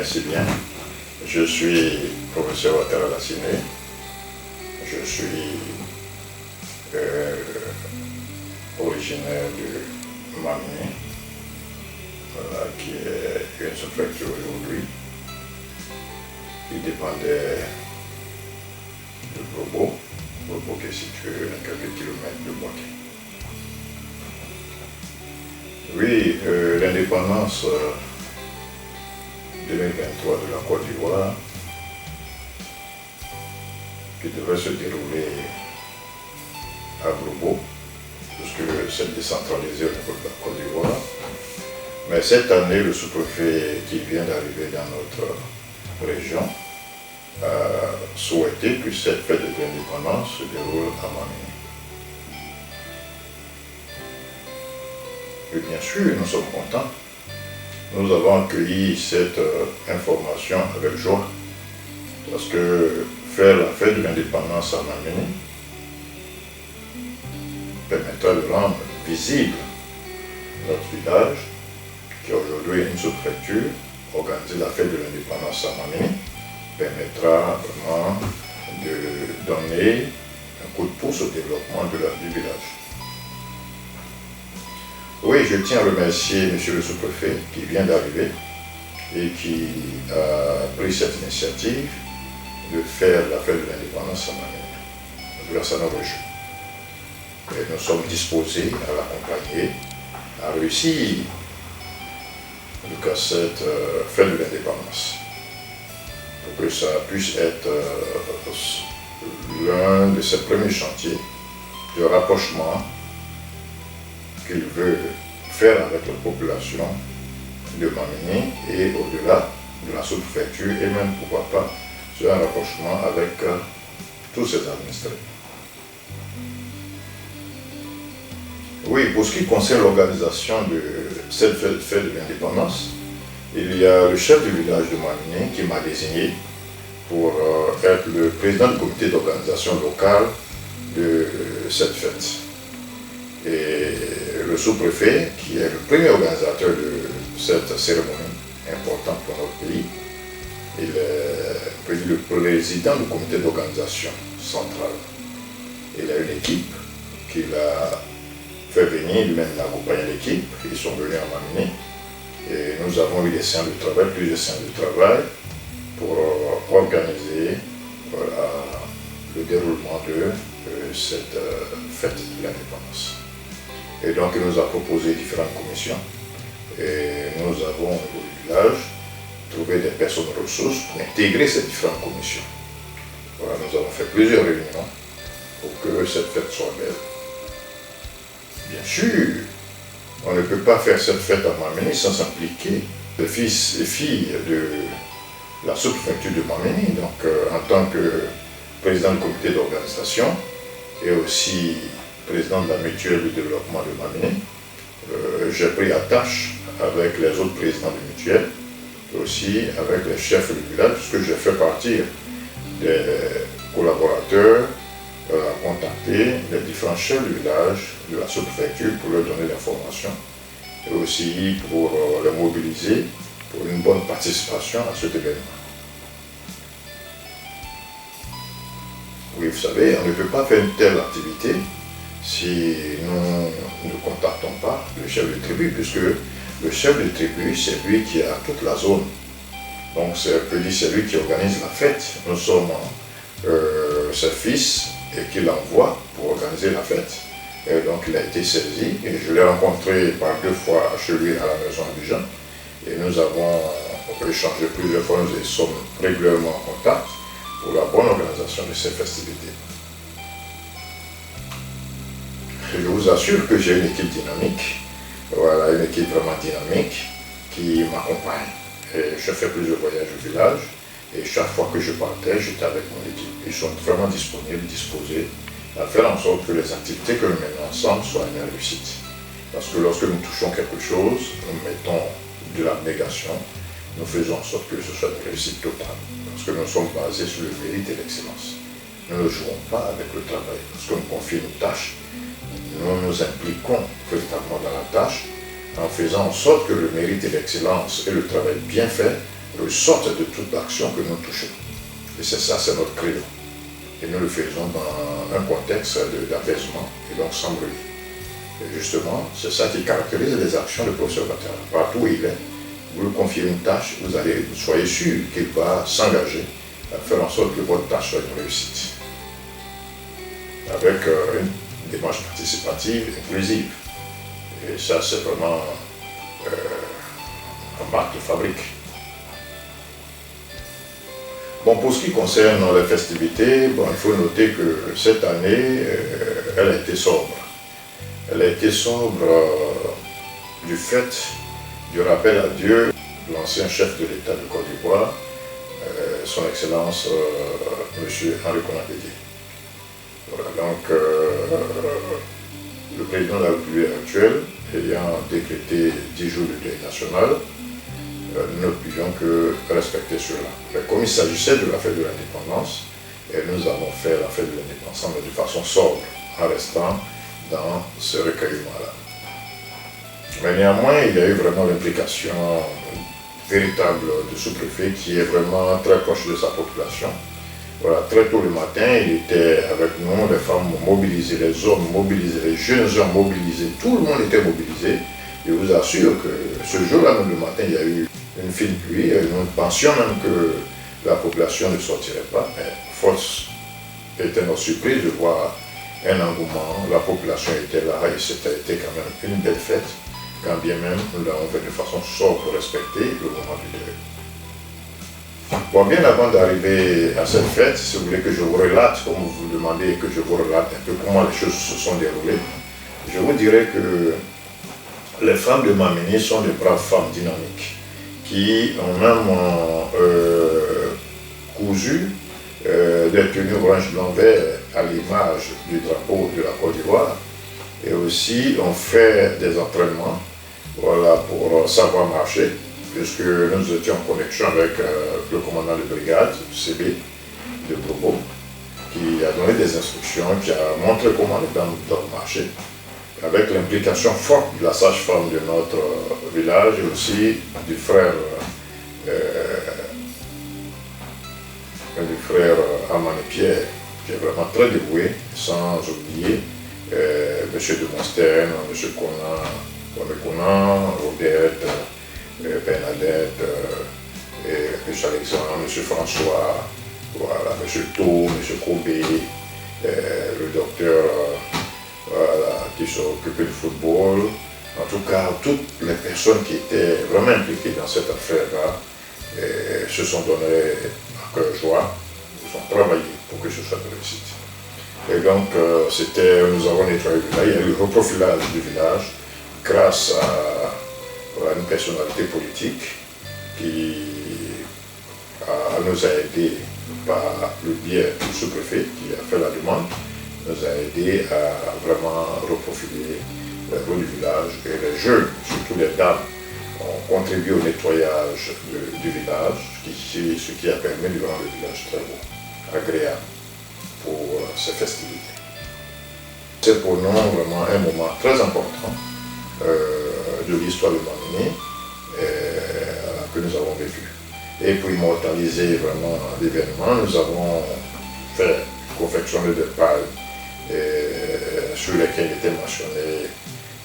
Merci bien. Je suis professeur Ouattara Lassine. Je suis originaire de Mamini, voilà, qui est une sous-préfecture aujourd'hui, qui dépendait de Bobo qui est situé à quelques kilomètres de Boaké. Oui, l'indépendance 2023 de la Côte d'Ivoire, qui devrait se dérouler à Bobo, puisque c'est décentralisé au niveau de la Côte d'Ivoire. Mais cette année, le sous-préfet qui vient d'arriver dans notre région a souhaité que cette fête de l'indépendance se déroule à Mamini. Et bien sûr, nous sommes contents. Nous avons accueilli cette information avec joie, parce que faire la fête de l'indépendance à Mamini permettra de rendre visible notre village, qui aujourd'hui est une sous-préfecture. Organiser la fête de l'indépendance à Mamini permettra vraiment de donner un coup de pouce au développement du village. Oui, je tiens à remercier M. le sous-préfet qui vient d'arriver et qui a pris cette initiative de faire la fête de l'indépendance à Mamini. Grâce à nos régions. Et nous sommes disposés à l'accompagner, à réussir cette fête de l'indépendance, pour que ça puisse être l'un de ses premiers chantiers de rapprochement qu'il veut faire avec la population de Mamini et au-delà de la sous-préfecture, et même pourquoi pas sur un rapprochement avec tous ses administrés. Oui, pour ce qui concerne l'organisation de cette fête de l'indépendance, il y a le chef du village de Mamini qui m'a désigné pour être le président du comité d'organisation locale de cette fête. Et le sous-préfet, qui est le premier organisateur de cette cérémonie importante pour notre pays, il est le président du comité d'organisation central. Il a une équipe qu'il a fait venir, lui-même accompagner l'équipe. Ils sont venus à Mamini et nous avons eu des séances de travail, plusieurs séances de travail pour organiser le déroulement de cette fête de l'indépendance. Et donc il nous a proposé différentes commissions et nous avons au niveau du village trouvé des personnes ressources pour intégrer ces différentes commissions. Voilà, nous avons fait plusieurs réunions pour que cette fête soit belle. Bien sûr, on ne peut pas faire cette fête à Mamini sans impliquer les fils et filles de la sous-préfecture de Mamini. Donc, en tant que président du comité d'organisation et aussi président de la mutuelle de développement de Mamini, j'ai pris attache avec les autres présidents de mutuelle et aussi avec les chefs du village, puisque j'ai fait partir des collaborateurs à contacter les différents chefs du village de la sous-préfecture pour leur donner l'information et aussi pour les mobiliser pour une bonne participation à cet événement. Oui, vous savez, on ne peut pas faire une telle activité si nous ne contactons pas le chef de tribu, puisque le chef de tribu, c'est lui qui a toute la zone. Donc, c'est lui qui organise la fête. Nous sommes ses fils et qui l'envoie pour organiser la fête. Et donc il a été saisi et je l'ai rencontré par 2 fois chez lui à la maison Abidjan. Et nous avons échangé plusieurs fois, nous sommes régulièrement en contact pour la bonne organisation de ces festivités. Je vous assure que j'ai une équipe dynamique, voilà, une équipe vraiment dynamique qui m'accompagne. Et je fais plusieurs voyages au village. Et chaque fois que je partais, j'étais avec mon équipe. Ils sont vraiment disponibles, disposés à faire en sorte que les activités que nous menons ensemble soient une réussite. Parce que lorsque nous touchons quelque chose, nous mettons de l'abnégation, nous faisons en sorte que ce soit une réussite totale. Parce que nous sommes basés sur le mérite et l'excellence. Nous ne jouons pas avec le travail. Lorsque nous confions une tâche, nous nous impliquons véritablement dans la tâche en faisant en sorte que le mérite et l'excellence et le travail bien fait ressortent de toute action que nous touchons. Et c'est ça, c'est notre credo. Et nous le faisons dans un contexte d'apaisement et donc sans bruit. Et justement, c'est ça qui caractérise les actions du professeur Ouattara. Partout où il est, vous lui confiez une tâche, soyez sûr qu'il va s'engager à faire en sorte que votre tâche soit une réussite. Avec une démarche participative, inclusive. Et ça, c'est vraiment un marque de fabrique. Bon, pour ce qui concerne les festivités, bon, il faut noter que cette année, elle a été sobre. Elle a été sobre du fait du rappel à Dieu de l'ancien chef de l'État de Côte d'Ivoire, son Excellence M. Henri Konan Bédié. Voilà, donc le président de la République actuelle ayant décrété 10 jours de deuil national, nous ne pouvions que respecter cela. Mais comme il s'agissait de la fête de l'indépendance, nous avons fait la fête de l'indépendance, mais de façon sobre, en restant dans ce recueillement-là. Mais néanmoins, il y a eu vraiment l'implication véritable du sous-préfet qui est vraiment très proche de sa population. Voilà, très tôt le matin, il était avec nous, les femmes mobilisées, les hommes mobilisés, les jeunes hommes mobilisés, tout le monde était mobilisé. Je vous assure que ce jour-là, même le matin, il y a eu une fine pluie. Nous pensions même que la population ne sortirait pas, mais force était notre surprise de voir un engouement. La population était là et c'était quand même une belle fête, quand bien même nous l'avons fait de façon sobre pour respecter le moment du deuil. Bon, bien avant d'arriver à cette fête, si vous voulez que je vous relate, comme vous vous demandez que je vous relate un peu comment les choses se sont déroulées, je vous dirais que les femmes de Mamini sont de braves femmes dynamiques qui ont même cousu des tenues orange blanc vert à l'image du drapeau de la Côte d'Ivoire et aussi ont fait des entraînements, voilà, pour savoir marcher, puisque nous étions en connexion avec le commandant de brigade, CB, de Bobo, qui a donné des instructions, qui a montré comment les dames doivent marcher, avec l'implication forte de la sage-femme de notre village et aussi du frère Amani Pierre, qui est vraiment très dévoué, sans oublier M. de Monstern, M. Conan, Odette, Bernadette, M. Alexandre, M. François, voilà, M. Thau, M. Kobé, le docteur voilà, qui s'occupait du football. En tout cas, toutes les personnes qui étaient vraiment impliquées dans cette affaire-là se sont données à cœur joie, ils ont travaillé pour que ce soit une réussite. Et donc, nous avons nettoyé le village, il y a eu le reprofilage du village grâce à une personnalité politique qui nous a aidés par le biais du sous-préfet qui a fait la demande, nous a aidés à vraiment reprofiler les rues du village et les jeunes, surtout les dames, ont contribué au nettoyage du village, ce qui a permis de rendre le village très beau, agréable pour ces festivités. C'est pour nous vraiment un moment très important de l'histoire de Mamini que nous avons vécu. Et pour immortaliser vraiment l'événement, nous avons fait confectionner des pailles sur lesquelles était mentionné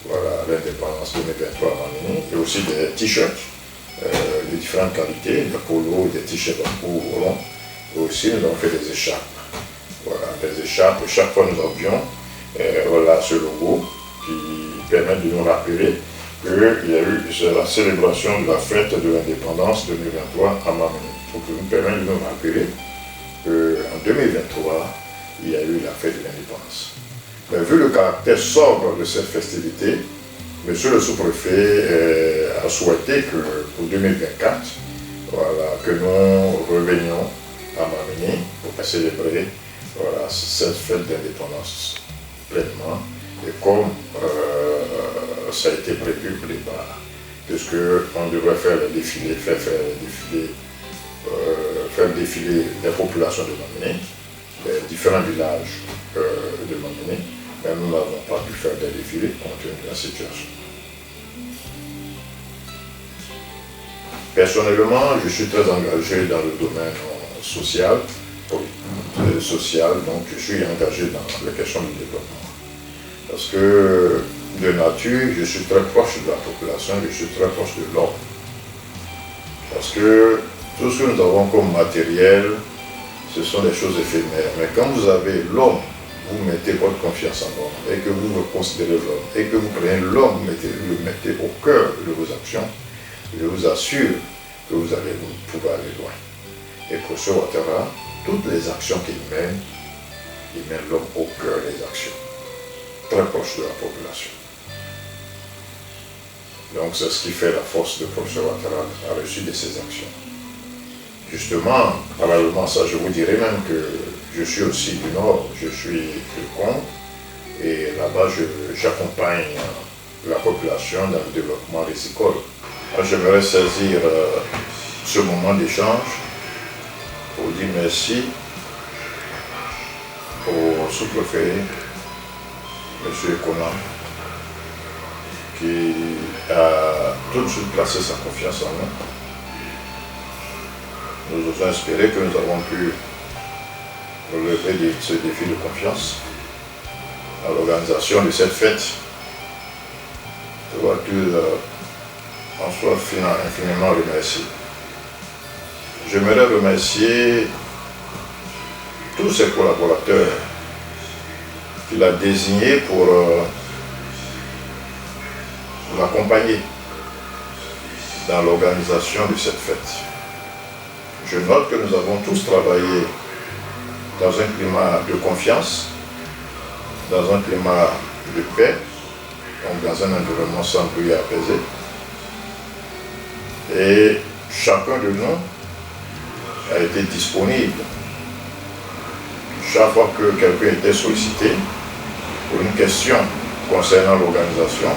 voilà, l'indépendance 2023 à Mamini, et aussi des t-shirts de différentes qualités, des polos, des t-shirts en longs. Et aussi nous avons fait des écharpes. Voilà, des écharpes. Chaque fois nous avions voilà, ce logo qui permet de nous rappeler qu'il y a eu la célébration de la fête de l'indépendance 2023 à Mamini. Donc, nous permet de nous rappeler qu'en 2023, il y a eu la fête de l'indépendance. Mais vu le caractère sobre de cette festivité, M. le sous-préfet a souhaité que pour 2024, voilà, que nous revenions à Mamini pour célébrer voilà, cette fête d'indépendance pleinement. Et comme ça a été prévu au départ, puisqu'on devrait faire le défilé, faire défiler les populations de Mamini, les différents villages de Mamini, mais nous n'avons pas pu faire des défilés compte tenu de la situation. Personnellement, je suis très engagé dans le domaine social, donc je suis engagé dans les questions du développement. Parce que de nature, je suis très proche de la population, je suis très proche de l'homme. Parce que tout ce que nous avons comme matériel, ce sont des choses éphémères. Mais quand vous avez l'homme, vous mettez votre confiance en l'homme, et que vous considérez l'homme, et que vous prenez l'homme, vous le mettez au cœur de vos actions, je vous assure que vous allez pouvoir aller loin. Et professeur Ouattara, toutes les actions qu'il mène, il met l'homme au cœur des actions, très proche de la population. Donc c'est ce qui fait la force de professeur Ouattara à la réussite de ses actions. Justement, parallèlement à ça, je vous dirais même que je suis aussi du Nord, je suis du Congo, et là-bas j'accompagne la population dans le développement risicole. J'aimerais saisir ce moment d'échange pour dire merci au sous-préfet, M. Konan, qui a tout de suite placé sa confiance en nous. Nous osons espérer que nous avons pu relever ce défi de confiance à l'organisation de cette fête. Je vois qu'il en soit infiniment remercié. J'aimerais remercier tous ses collaborateurs qu'il a désignés pour l'accompagner dans l'organisation de cette fête. Je note que nous avons tous travaillé dans un climat de confiance, dans un climat de paix, donc dans un environnement sans bruit et apaisé. Et chacun de nous a été disponible. Chaque fois que quelqu'un était sollicité pour une question concernant l'organisation,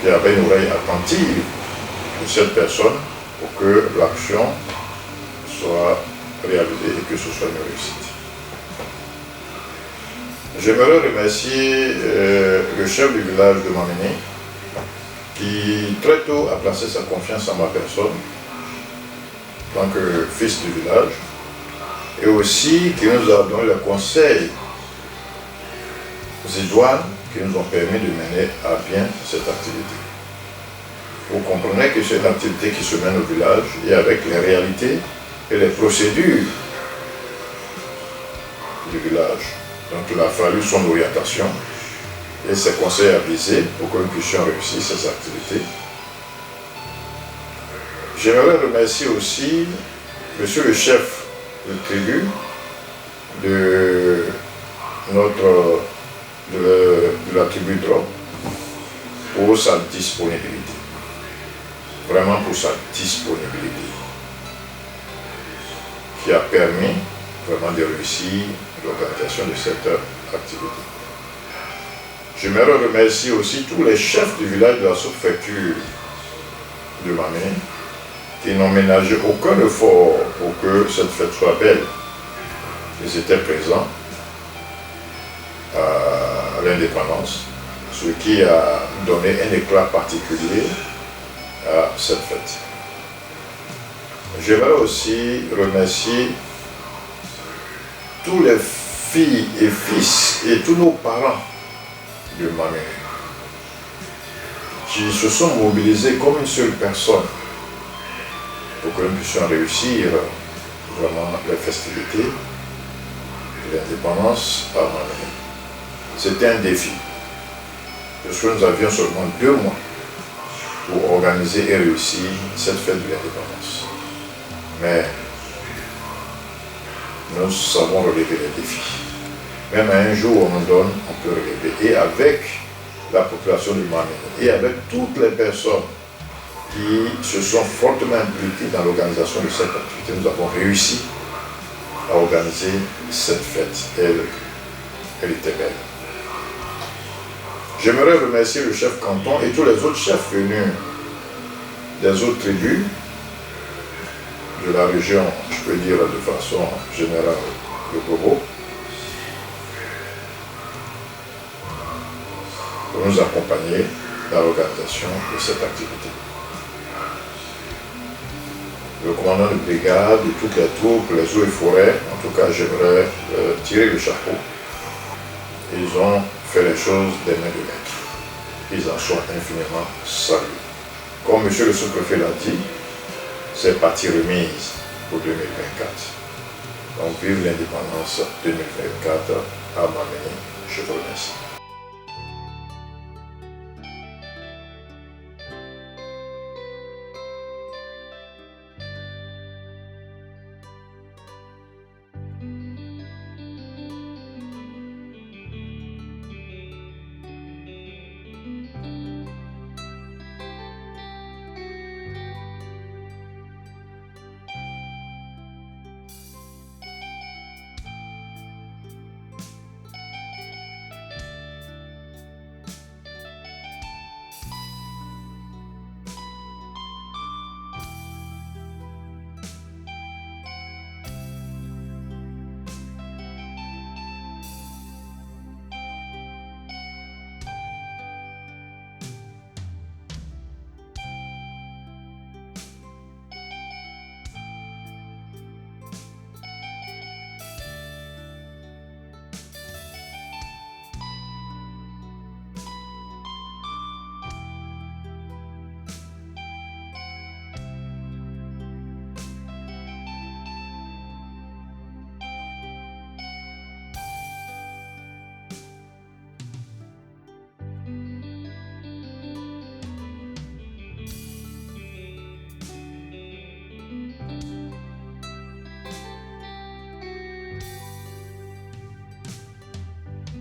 il y avait une oreille attentive de cette personne pour que l'action soit réalisée et que ce soit une réussite. J'aimerais remercier le chef du village de Mamini qui très tôt a placé sa confiance en ma personne en tant que fils du village et aussi qui nous a donné le conseil idoines qui nous ont permis de mener à bien cette activité. Vous comprenez que c'est une activité qui se mène au village et avec les réalités et les procédures du village. Donc il a fallu son orientation et ses conseils avisés pour que nous puissions réussir ces activités. J'aimerais remercier aussi monsieur le chef de tribu de la tribu Drop pour sa disponibilité. Vraiment pour sa disponibilité qui a permis vraiment de réussir l'organisation de cette activité. J'aimerais remercier aussi tous les chefs du village de la sous-préfecture de Mamé qui n'ont ménagé aucun effort pour que cette fête soit belle. Ils étaient présents à l'indépendance, ce qui a donné un éclat particulier à cette fête. J'aimerais aussi remercier tous les filles et fils et tous nos parents de Mamé qui se sont mobilisés comme une seule personne pour que nous puissions réussir vraiment les festivités de l'indépendance à Mamé. C'était un défi, parce que nous avions seulement 2 mois pour organiser et réussir cette fête de l'indépendance. Mais nous savons relever les défis. Même un jour où on nous donne, on peut relever. Et avec la population du Mamé et avec toutes les personnes qui se sont fortement impliquées dans l'organisation de cette activité, nous avons réussi à organiser cette fête. Elle était belle. J'aimerais remercier le chef canton et tous les autres chefs venus des autres tribus de la région, je peux dire de façon générale, de Bobo, pour nous accompagner dans l'organisation de cette activité. le commandant de brigade, de toutes les troupes, les eaux et forêts. En tout cas, j'aimerais tirer le chapeau. Ils ont fait les choses des mains de maître. Ils en sont infiniment salués. Comme M. le sous-préfet l'a dit, c'est partie remise pour 2024. Donc vive l'indépendance 2024 à Mameni. Je vous remercie.